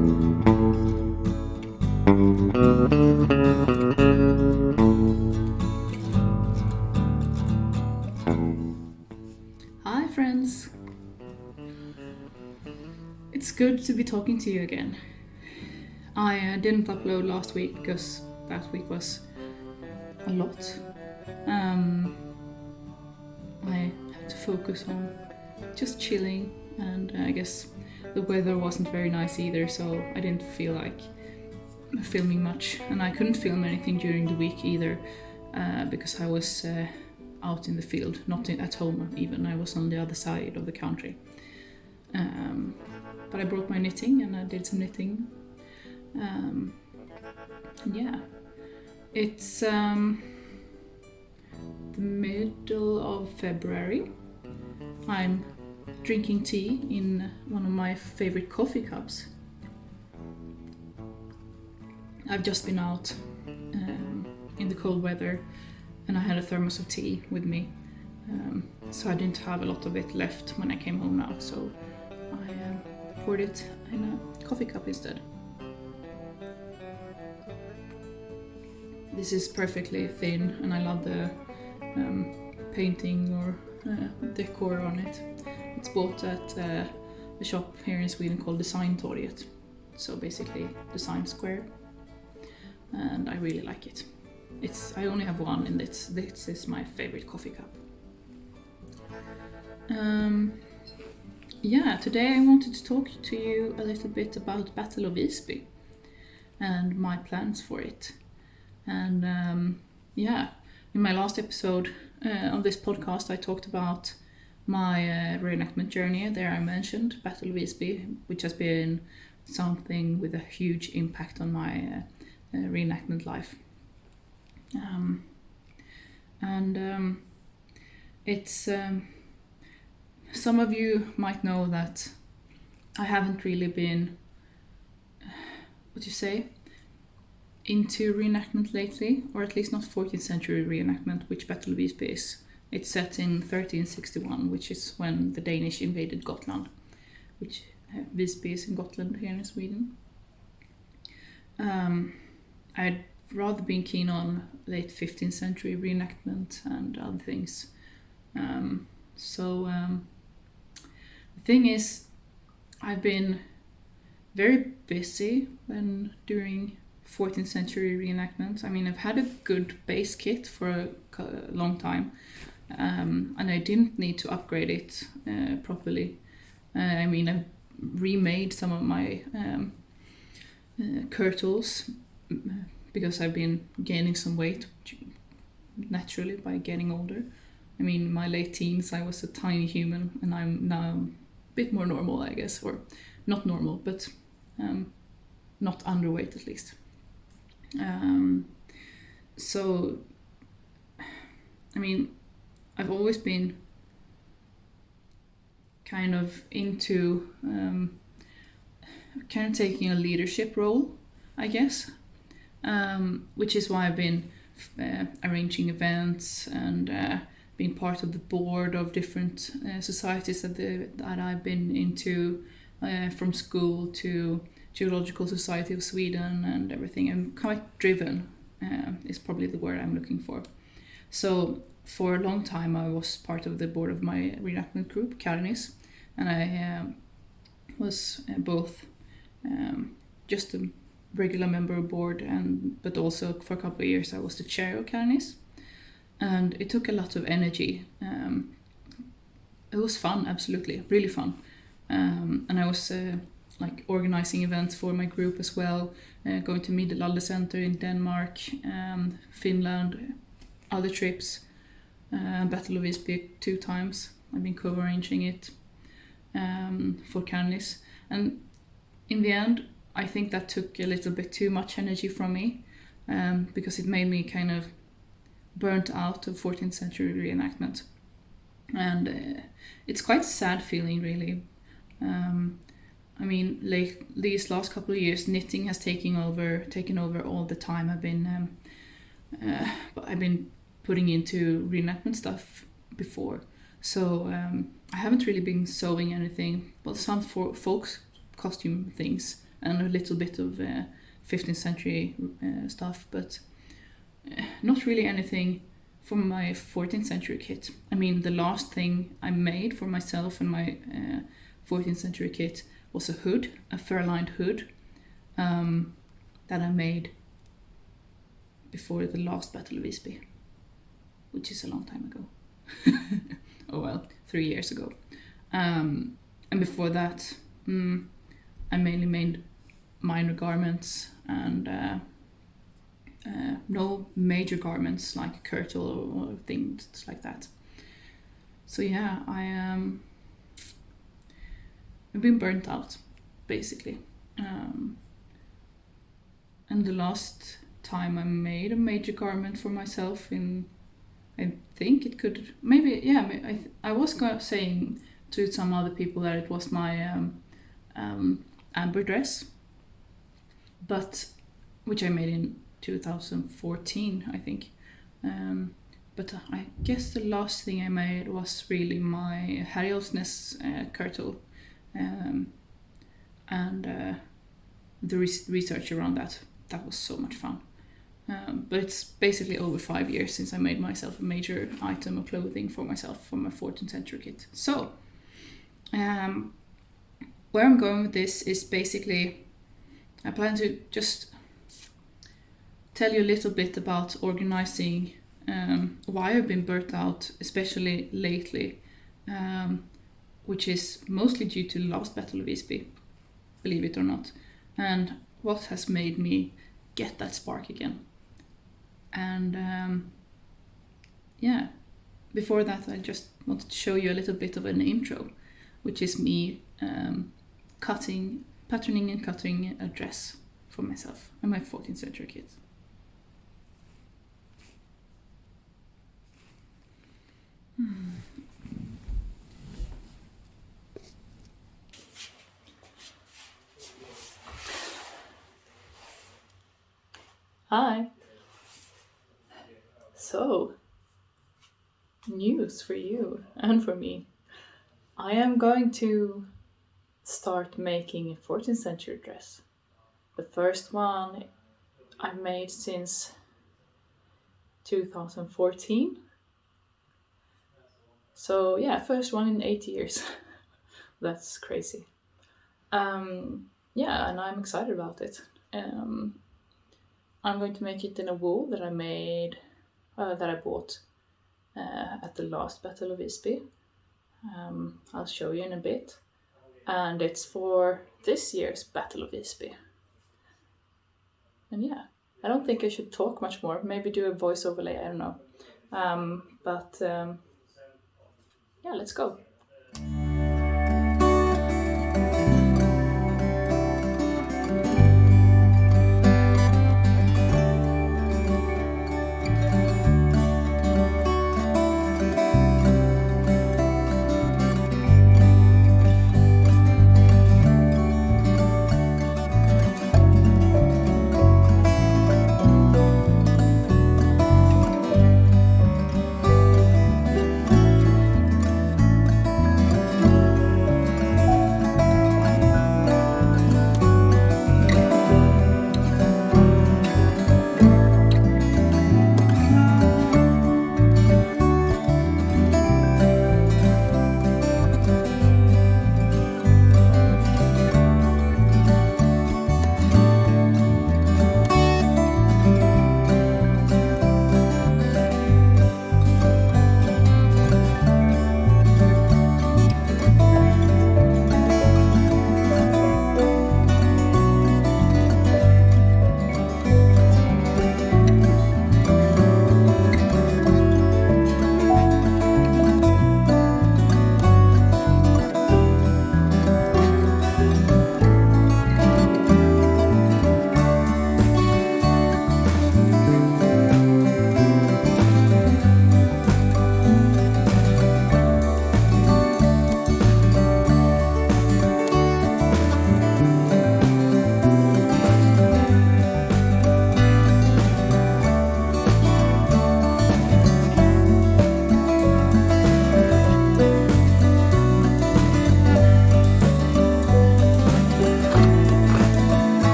Hi friends! It's good to be talking to you again. I didn't upload last week because that week was a lot. I had to focus on just chilling, and I guess the weather wasn't very nice either, so I didn't feel like filming much, and I couldn't film anything during the week either because I was out in the field, not at home even. I was on the other side of the country. But I brought my knitting and I did some knitting. Yeah, it's the middle of February. I'm drinking tea in one of my favorite coffee cups. I've just been out in the cold weather and I had a thermos of tea with me. So I didn't have a lot of it left when I came home now, so I poured it in a coffee cup instead. This is perfectly thin and I love the painting or decor on it. It's bought at a shop here in Sweden called Designtorget, so basically Design Square, and I really like it. I only have one and this is my favorite coffee cup. Today I wanted to talk to you a little bit about Battle of Wisby and my plans for it. And in my last episode of this podcast I talked about my reenactment journey. There I mentioned Battle of Wisby, which has been something with a huge impact on my reenactment life. It's some of you might know that I haven't really been into reenactment lately, or at least not 14th century reenactment, which Battle of Wisby is. It's set in 1361, which is when the Danish invaded Gotland, which Wisby is in Gotland here in Sweden. I'd rather been keen on late 15th century reenactment and other things. The thing is, I've been very busy when doing 14th century reenactments. I mean, I've had a good base kit for a long time, and I didn't need to upgrade it properly. I've remade some of my kirtles because I've been gaining some weight naturally by getting older. I mean, in my late teens I was a tiny human, and I'm now a bit more normal, I guess, or not normal, but not underweight at least. I've always been kind of into taking a leadership role, I guess, which is why I've been arranging events and being part of the board of different societies that I've been into, from school to Geological Society of Sweden and everything. I'm quite driven, is probably the word I'm looking for. So for a long time I was part of the board of my reenactment group, Karnis, and I was both just a regular member of board, but also for a couple of years I was the chair of Karnis, and it took a lot of energy. It was fun, absolutely, really fun, and I was organizing events for my group as well, going to Middelalder Center in Denmark, Finland, other trips, Battle of Wisby 2 times. I've been co-arranging it for Karnis, and in the end I think that took a little bit too much energy from me, because it made me kind of burnt out of 14th century reenactment, and it's quite a sad feeling, really. These last couple of years knitting has taken over all the time I've been putting into reenactment stuff before, so I haven't really been sewing anything, but some folk costume things and a little bit of 15th century stuff, but not really anything from my 14th century kit. I mean, the last thing I made for myself and my 14th century kit was a hood, a fur-lined hood, that I made before the last Battle of Wisby, which is a long time ago. Oh well, 3 years ago. And before that, I mainly made minor garments and no major garments like a kirtle or things like that. So yeah, I've been burnt out, basically. And the last time I made a major garment for myself I think it could, maybe, yeah, I was saying to some other people that it was my amber dress, but which I made in 2014, I think. But I guess the last thing I made was really my Harrielsness kirtle, and the research around that. That was so much fun. But it's basically over 5 years since I made myself a major item of clothing for myself for my 14th century kit. So, where I'm going with this is basically, I plan to just tell you a little bit about organizing why I've been burnt out, especially lately, which is mostly due to the last Battle of Wisby, believe it or not, and what has made me get that spark again. And yeah, before that I just wanted to show you a little bit of an intro, which is me patterning and cutting a dress for myself and my 14th century kit. Hi. So, news for you and for me. I am going to start making a 14th century dress. The first one I've made since 2014. So yeah, first one in 8 years. That's crazy. Yeah, and I'm excited about it. I'm going to make it in a wool that I bought at the last Battle of Wisby. I'll show you in a bit. And it's for this year's Battle of Wisby. And yeah, I don't think I should talk much more. Maybe do a voice overlay, I don't know. Yeah, let's go.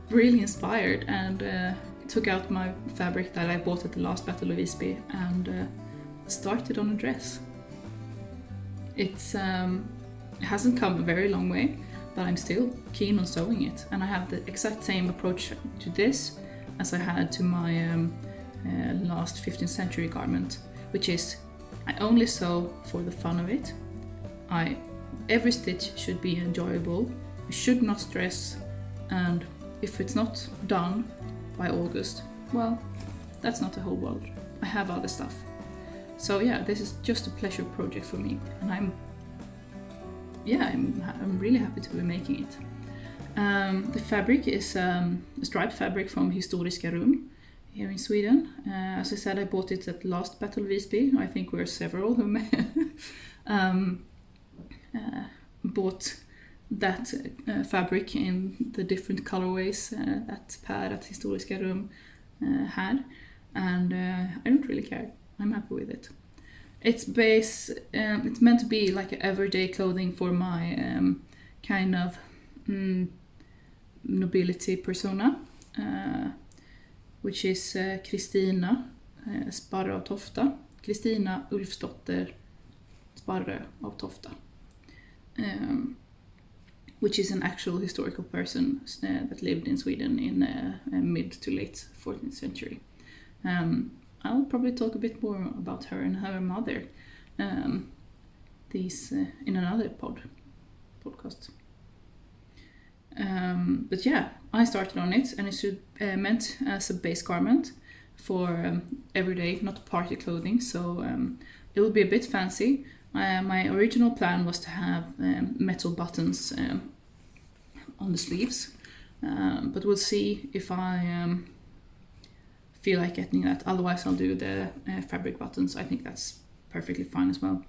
really inspired and took out my fabric that I bought at the last Battle of Wisby and started on a dress. It hasn't come a very long way, but I'm still keen on sewing it, and I have the exact same approach to this as I had to my last 15th century garment, which is I only sew for the fun of it. Every stitch should be enjoyable, you should not stress, and if it's not done by August, well, that's not the whole world. I have other stuff. So yeah, this is just a pleasure project for me, and I'm really happy to be making it. The fabric is a striped fabric from Historiska Rum here in Sweden. As I said, I bought it at the last Battle of Wisby. I think we're several who bought that fabric in the different colorways that Per at Historiska Rum had, and I don't really care. I'm happy with it. It's meant to be like an everyday clothing for my kind of nobility persona, which is Kristina Sparre av Tofta. Kristina Ulfsdotter Sparre av Tofta. Which is an actual historical person that lived in Sweden in mid to late 14th century. I'll probably talk a bit more about her and her mother these in another podcast. But yeah, I started on it, and it's meant as a base garment for everyday, not party clothing, so it will be a bit fancy. My original plan was to have metal buttons on the sleeves, but we'll see if I feel like getting that. Otherwise I'll do the fabric buttons. I think that's perfectly fine as well.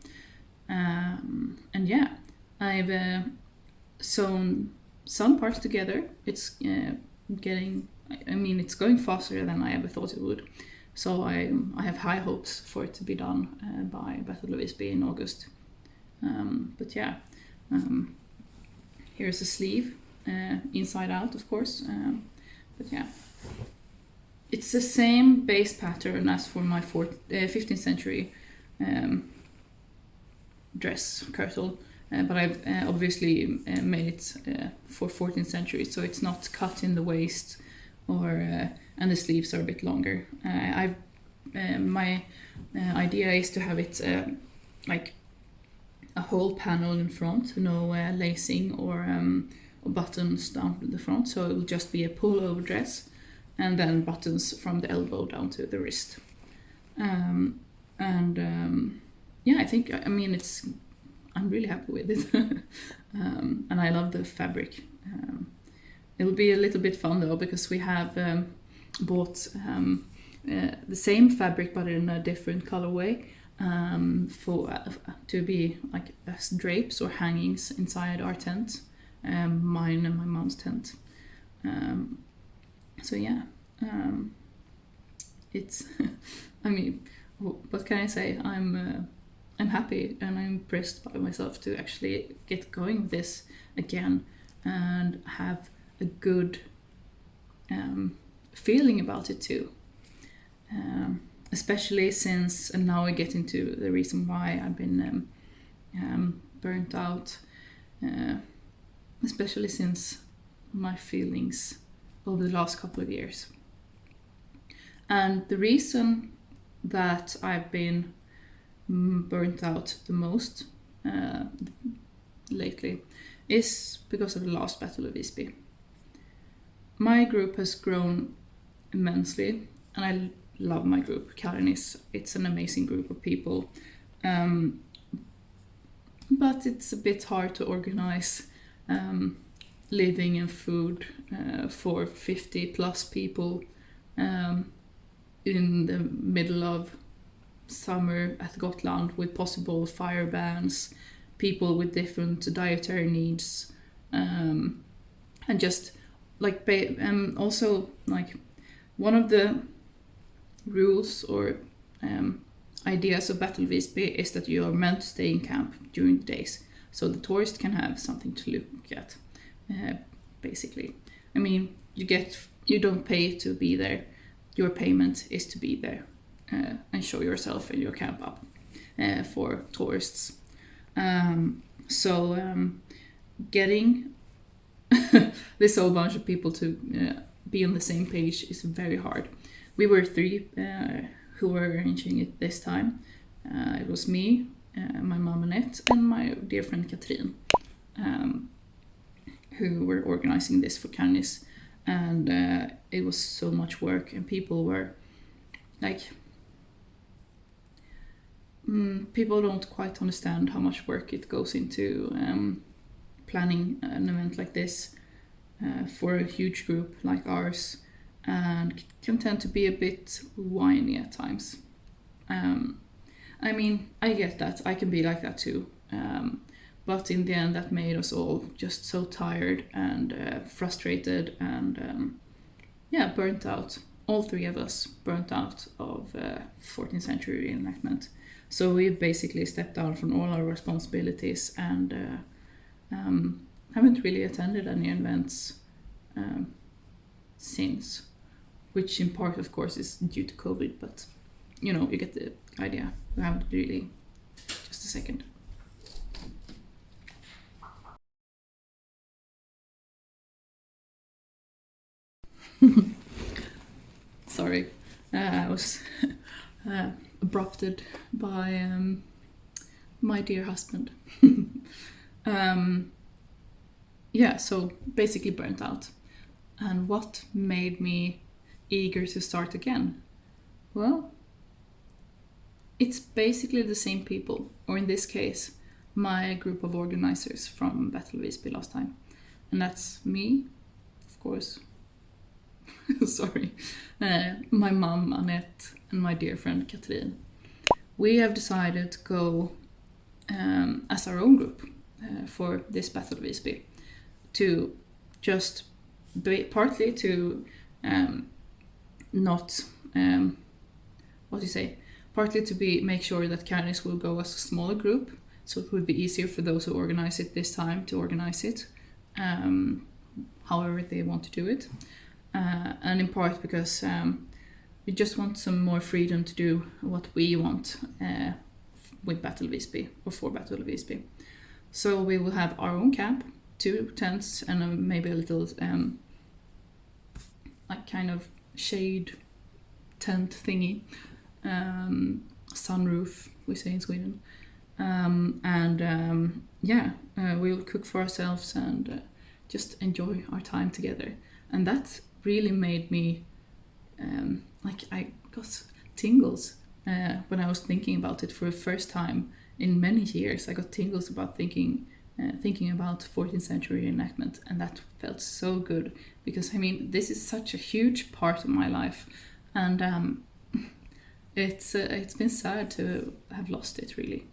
And yeah, I've sewn some parts together. It's it's going faster than I ever thought it would. So I have high hopes for it to be done by Battle of Wisby in August. But yeah, here's a sleeve, inside out of course. But yeah, it's the same base pattern as for my 15th century dress kirtle, but I've obviously made it for 14th century, so it's not cut in the waist and the sleeves are a bit longer. My idea is to have it like a whole panel in front, no lacing or buttons down the front, so it will just be a pullover dress and then buttons from the elbow down to the wrist. Yeah, I'm really happy with it. And I love the fabric. It'll be a little bit fun though, because we have bought the same fabric but in a different colorway to be like as drapes or hangings inside our tent, mine and my mom's tent. So yeah, it's what can I say? I'm happy and I'm impressed by myself to actually get going with this again and have a good feeling about it too. Especially since, and now I get into the reason why I've been burnt out, especially since my feelings over the last couple of years. And the reason that I've been burnt out the most lately is because of the last Battle of Wisby. My group has grown immensely, and I love my group. Karin it's an amazing group of people, but it's a bit hard to organize living and food for 50 plus people in the middle of summer at Gotland with possible fire bans, people with different dietary needs, and just like also like one of the rules or ideas of Battle of Wisby is that you are meant to stay in camp during the days, so the tourist can have something to look at, basically. I mean, you don't pay to be there. Your payment is to be there and show yourself and your camp up for tourists. So getting this whole bunch of people to be on the same page is very hard. We were 3 who were arranging it this time. It was me, my mom Annette, and my dear friend Katrin, who were organizing this for Cannes. And it was so much work, and people were like, people don't quite understand how much work it goes into planning an event like this for a huge group like ours, and can tend to be a bit whiny at times. I mean, I get that. I can be like that too. But in the end, that made us all just so tired and frustrated and burnt out. All 3 of us burnt out of 14th century reenactment. So we basically stepped down from all our responsibilities and haven't really attended any events since, which in part, of course, is due to COVID, but you get the idea. We haven't really. Just a second. Sorry, I was abrupted by my dear husband. So basically burnt out. And what made me eager to start again? Well, it's basically the same people, or in this case, my group of organizers from Battle of Wisby last time. And that's me, of course. Sorry. My mom, Annette, and my dear friend, Katrin. We have decided to go as our own group for this Battle of Wisby, to just partly to partly to make sure that Cannes will go as a smaller group, so it would be easier for those who organize it this time to organize it however they want to do it, and in part because we just want some more freedom to do what we want with Battle of Wisby, or for Battle of Wisby. So we will have our own camp, 2 tents, and maybe a little like kind of shade tent thingy, sunroof we say in Sweden, we'll cook for ourselves and just enjoy our time together. And that really made me I got tingles when I was thinking about it for the first time in many years. I got tingles about thinking about 14th century reenactment, and that felt so good, because I mean, this is such a huge part of my life, and it's been sad to have lost it, really.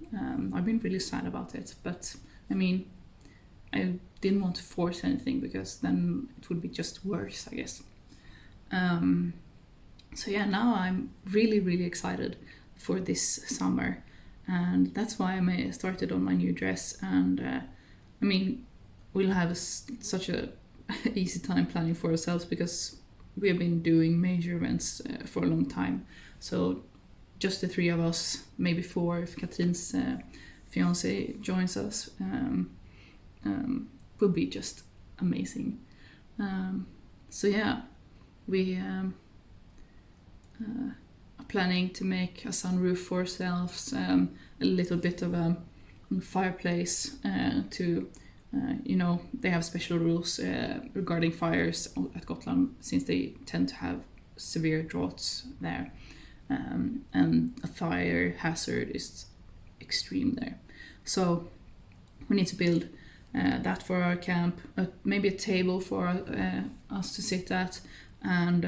I've been really sad about it, but I mean, I didn't want to force anything, because then it would be just worse, I guess. Now I'm really, really excited for this summer, and that's why I started on my new dress. And we'll have such a easy time planning for ourselves, because we have been doing major events for a long time. So just the 3 of us, maybe 4 if Katrin's fiance joins us, will be just amazing. We are planning to make a sunroof for ourselves, a little bit of a fireplace to they have special rules regarding fires at Gotland, since they tend to have severe droughts there, and a fire hazard is extreme there. So we need to build that for our camp, maybe a table for us to sit at, and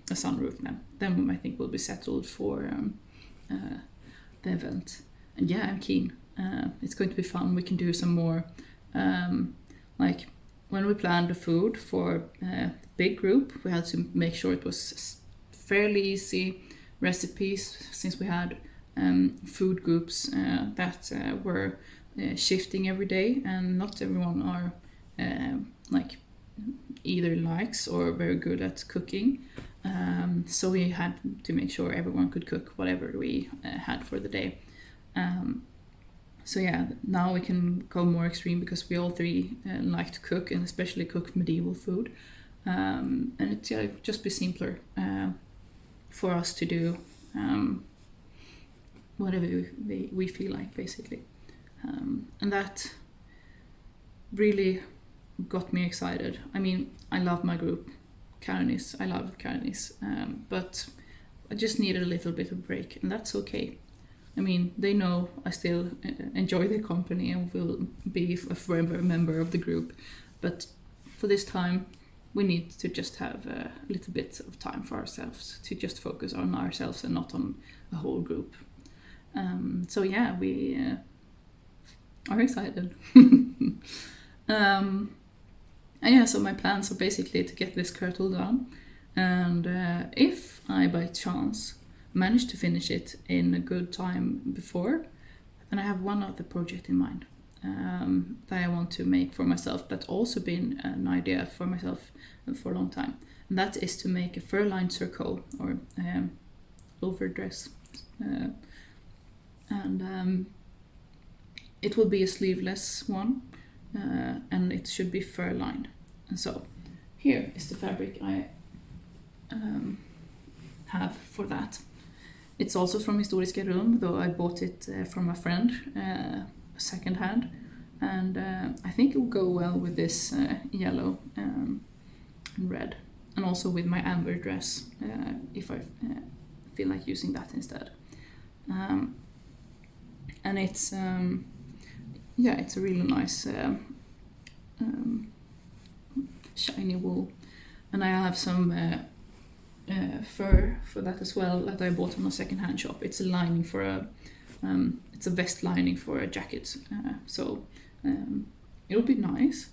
a sunroof. Then I think we'll be settled for the event. And I'm keen. It's going to be fun. We can do some more, like when we planned the food for the big group, we had to make sure it was fairly easy recipes, since we had food groups that were shifting every day, and not everyone are either likes or very good at cooking. So we had to make sure everyone could cook whatever we had for the day. So yeah, now we can go more extreme because we all three like to cook, and especially cook medieval food. And it just be simpler for us to do whatever we feel like, basically. And that really got me excited. I mean, I love my group, I love Karenis, but I just needed a little bit of break, and that's okay. I mean, they know I still enjoy their company and will be a forever member of the group, but for this time we need to just have a little bit of time for ourselves, to just focus on ourselves and not on a whole group. So yeah, we are excited. And yeah, so my plans are basically to get this curtle done, and if I by chance manage to finish it in a good time before, then I have one other project in mind that I want to make for myself, that's also been an idea for myself for a long time, and that is to make a fur-lined surcoat or overdress, and it will be a sleeveless one, and it should be fur-lined. And so here is the fabric I have for that. It's also from Historiska Rum, though I bought it from a friend, second hand, and I think it will go well with this yellow and red, and also with my amber dress, if I feel like using that instead. And it's it's a really nice shiny wool, and I have some fur for that as well that I bought on a second-hand shop. It's a lining for it's a vest lining for a jacket, so it'll be nice.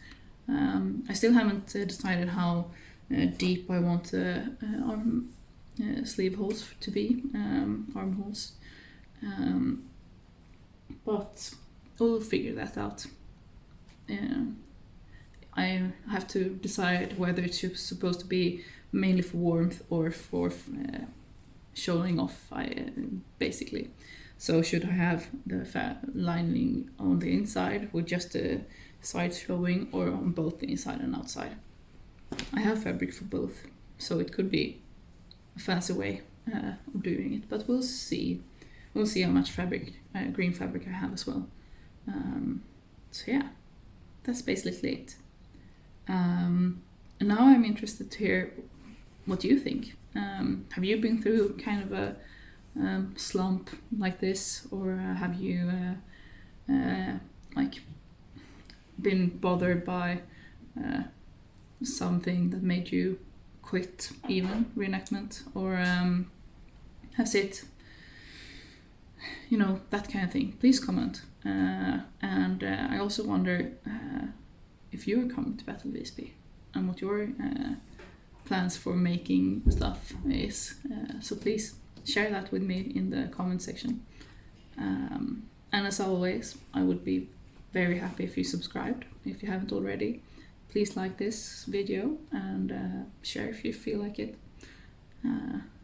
I still haven't decided how deep I want the arm sleeve holes to be, armholes, but we'll figure that out. I have to decide whether it's supposed to be mainly for warmth or for showing off, basically. So should I have the lining on the inside with just the sides showing, or on both the inside and outside? I have fabric for both, so it could be a fancy way of doing it, but we'll see. We'll see how much fabric, green fabric I have as well. So yeah, that's basically it. And now I'm interested to hear what you think. Have you been through kind of a slump like this, or have you like been bothered by something that made you quit even reenactment, or has it, that kind of thing? Please comment. And I also wonder if you're coming to Battle Wisby and what your plans for making stuff is. So please share that with me in the comment section. And as always, I would be very happy if you subscribed, if you haven't already. Please like this video and share if you feel like it.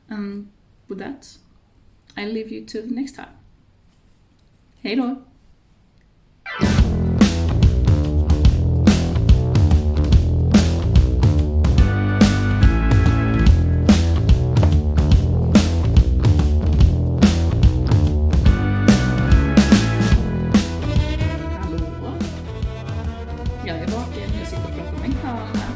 And with that, I leave you till next time. Hej då! Jag är vaken, jag sitter och pratar med en kamera.